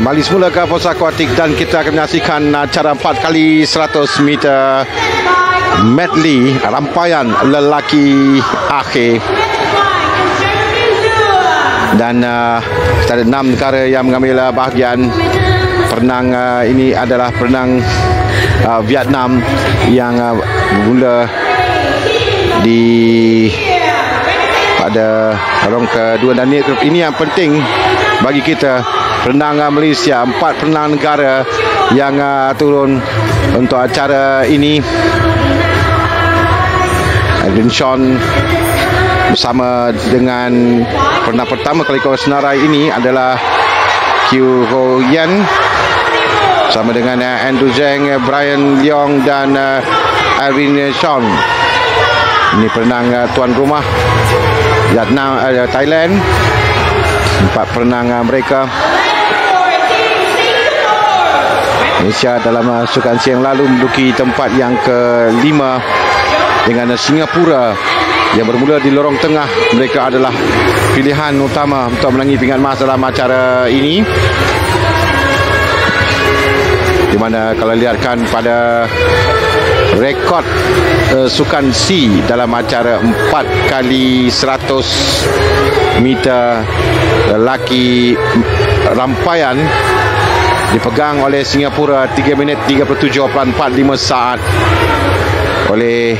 Kembali semula ke pos akuatik dan kita akan menyaksikan acara 4x100 meter medley rambaian lelaki akhir. Dan ada 6 negara yang mengambil bahagian. Perenang ini adalah perenang Vietnam yang bermula pada rong kedua, dan ini yang penting bagi kita. Perenang Malaysia, 4 perenang negara yang turun untuk acara ini. Adrian Sean bersama dengan perenang pertama kali kau senarai ini adalah Kiu Ho Yan, sama dengan Andrew Zheng, Brian Leong dan Adrian Sean. Ini perenang tuan rumah Vietnam, Thailand. 4 perenang mereka. Malaysia dalam sukan siang lalu menduduki tempat yang ke-5 dengan Singapura yang bermula di lorong tengah. Mereka adalah pilihan utama untuk menangi pingat emas dalam acara ini, di mana kalau lihatkan pada rekod sukan C dalam acara 4x100 meter lelaki rambaian dipegang oleh Singapura 3 minit 37.45 saat oleh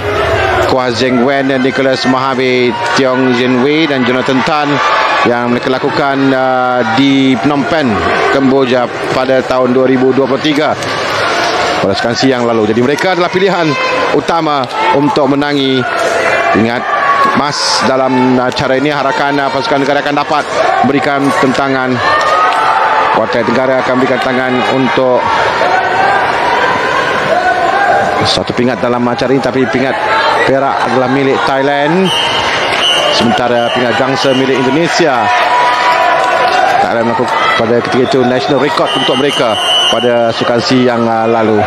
Kua Zheng Wen dan Nicholas Mahabe, Tiong Jin Wei dan Jonathan Tan yang mereka lakukan di Phnom Penh, Kamboja pada tahun 2023 pada sukan siang lalu. Jadi mereka adalah pilihan utama untuk menangi pingat emas dalam acara ini. Harapan pasukan negara akan dapat berikan tentangan. Kuartet negara akan berikan tangan untuk satu pingat dalam acara ini, tapi pingat perak adalah milik Thailand, sementara pingat gangsa milik Indonesia. Thailand melakukan pada ketika itu national record untuk mereka pada sukan C yang lalu.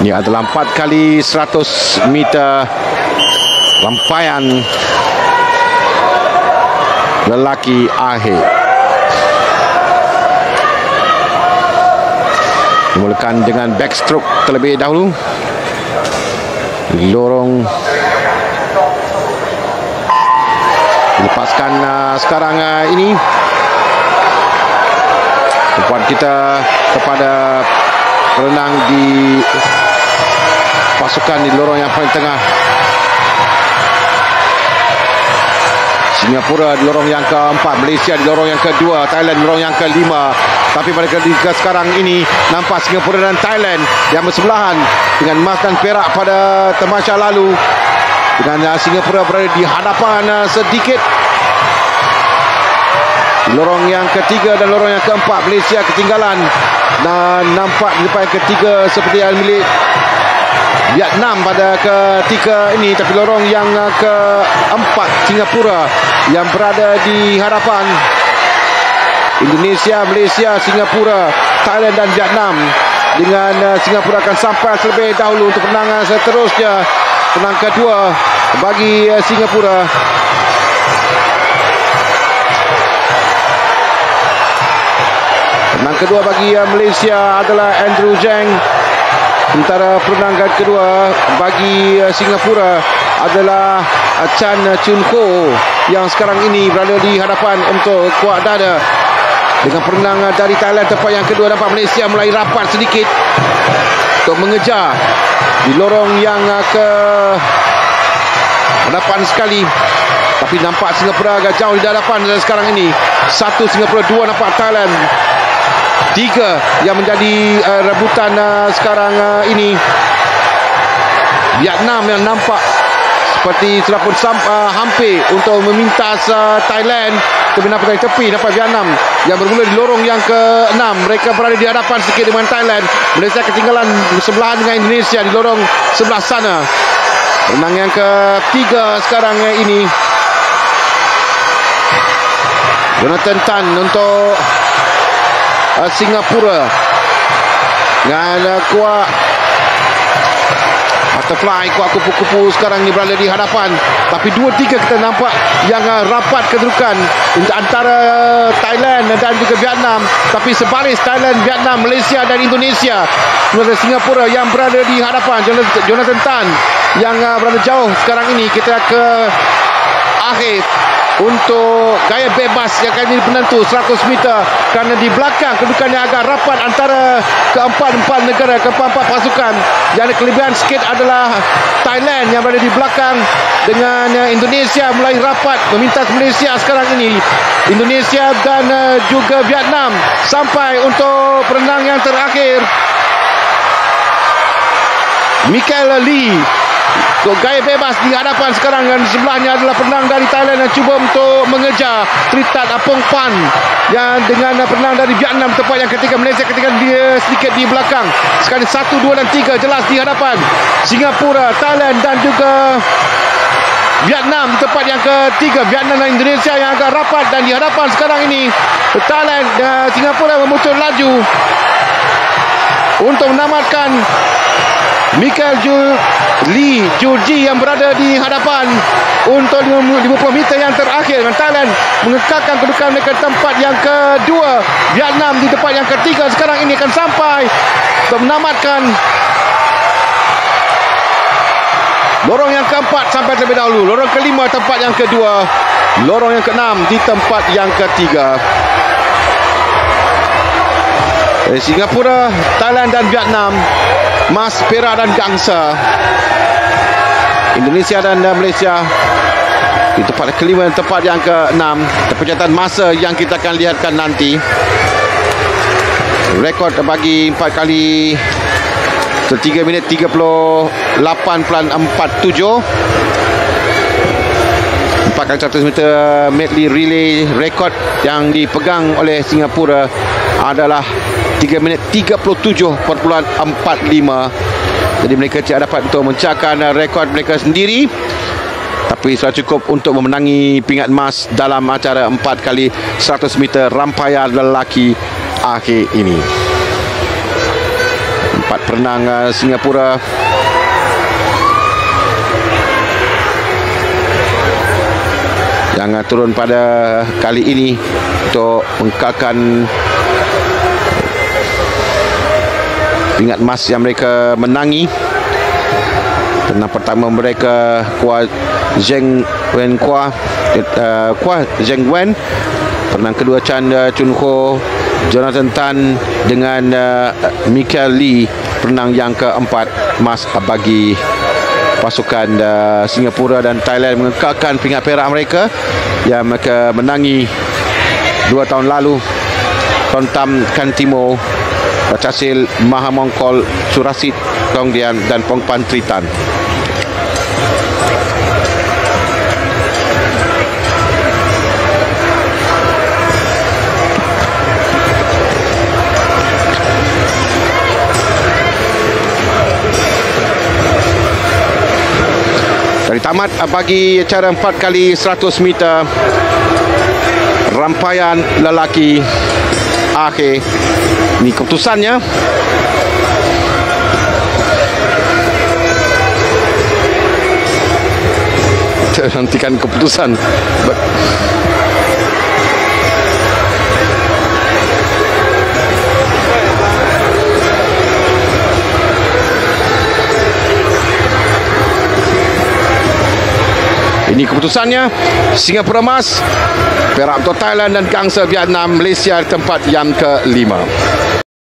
Ini adalah 4x100 meter rambaian lelaki akhir. Dimulakan dengan backstroke terlebih dahulu. Lorong dilepaskan sekarang ini. Tumpuan kita kepada perenang di pasukan di lorong yang paling tengah. Singapura di lorong yang ke-4, Malaysia di lorong yang ke-2, Thailand di lorong yang ke-5. Tapi pada ketika sekarang ini nampak Singapura dan Thailand yang bersebelahan dengan emas dan perak pada tamasya lalu, dengan Singapura berada di hadapan sedikit. Di lorong yang ke-3 dan lorong yang ke-4 Malaysia ketinggalan, dan nampak di depan ketiga seperti yang milik Vietnam pada ketika ini. Tapi lorong yang ke-4 Singapura yang berada di hadapan. Indonesia, Malaysia, Singapura, Thailand dan Vietnam, dengan Singapura akan sampai terlebih dahulu untuk penangan seterusnya. Penang kedua bagi Singapura. Penang kedua bagi Malaysia adalah Andrew Zheng. Sementara perenang kedua bagi Singapura adalah Chan Chun Ho yang sekarang ini berada di hadapan untuk kuat dada. Dengan perenang dari Thailand tempat yang kedua, nampak Malaysia mulai rapat sedikit untuk mengejar di lorong yang ke hadapan sekali. Tapi nampak Singapura agak jauh di hadapan sekarang ini. 1 Singapura, 2 nampak Thailand, 3 yang menjadi rebutan sekarang ini. Vietnam yang nampak seperti sudah pun hampir untuk memintas Thailand, tapi nampak dari tepi nampak Vietnam yang bermula di lorong yang ke-6. Mereka berada di hadapan sedikit dengan Thailand. Malaysia ketinggalan bersebelahan dengan Indonesia di lorong sebelah sana. Perenang yang ke-3 sekarang ini, Jonathan Tan untuk Singapura, dengan kuat Butterfly kuat kupu-kupu sekarang ni berada di hadapan. Tapi 2-3 kita nampak yang rapat kedudukan antara Thailand dan juga Vietnam. Tapi sebaris Thailand, Vietnam, Malaysia dan Indonesia. Sementara Singapura yang berada di hadapan. Jonathan Tan yang berada jauh sekarang ini. Kita ke akhir untuk gaya bebas yang kali ini penentu 100 meter, kerana di belakang kedudukannya agak rapat antara keempat negara, keempat pasukan. Yang ada kelebihan sikit adalah Thailand yang berada di belakang, dengan Indonesia mulai rapat memintas Malaysia sekarang ini. Indonesia dan juga Vietnam sampai untuk perenang yang terakhir. Michael Lee gaya bebas di hadapan sekarang, dan sebelahnya adalah penang dari Thailand yang cuba untuk mengejar Tritat Apong Pan yang dengan penang dari Vietnam tempat yang ketiga. Malaysia ketika dia sedikit di belakang. Sekali 1, 2 dan 3 jelas di hadapan Singapura, Thailand dan juga Vietnam di tempat yang ketiga. Vietnam dan Indonesia yang agak rapat, dan di hadapan sekarang ini Thailand dan Singapura memuncul laju untuk menamatkan Michael Lee Jurji yang berada di hadapan untuk 50 meter yang terakhir, dengan Thailand mengekalkan kedudukan mereka tempat yang kedua. Vietnam di tempat yang ketiga sekarang ini akan sampai untuk menamatkan lorong yang keempat sampai terlebih dahulu. Lorong kelima tempat yang kedua, lorong yang keenam di tempat yang ketiga. Singapura, Thailand dan Vietnam emas, perak dan gangsa. Indonesia dan Malaysia di tempat kelima dan tempat yang keenam. Pencatatan masa yang kita akan lihatkan nanti. Rekod bagi 4 kali 3 minit 38.47. 4 kali 100 meter medley relay, rekod yang dipegang oleh Singapura adalah 3 minit 37.45. Jadi mereka tidak dapat untuk mencahkan rekod mereka sendiri, tapi sudah cukup untuk memenangi pingat emas dalam acara 4 kali 100 meter rantaian lelaki akhir ini. 4 perenang Singapura yang turun pada kali ini untuk mengekalkan pingat emas yang mereka menangi. Penang pertama mereka Kwa Zheng Wen, penang kedua Chan Chun Ho, Jonathan Tan dengan Michael Lee. Penang yang keempat emas bagi pasukan Singapura, dan Thailand mengekalkan pingat perak mereka yang mereka menangi 2 tahun lalu. Kontam Kantimo, Chasil Mahamongkol, Surasit Tongdian dan Pongpan Tritan. Dari tamat bagi acara 4 kali 100 meter rantaian lelaki akhir. Ini keputusannya. Nantikan keputusan. Ini keputusannya. Singapura emas, perak untuk Thailand dan gangsa Vietnam. Malaysia di tempat yang kelima.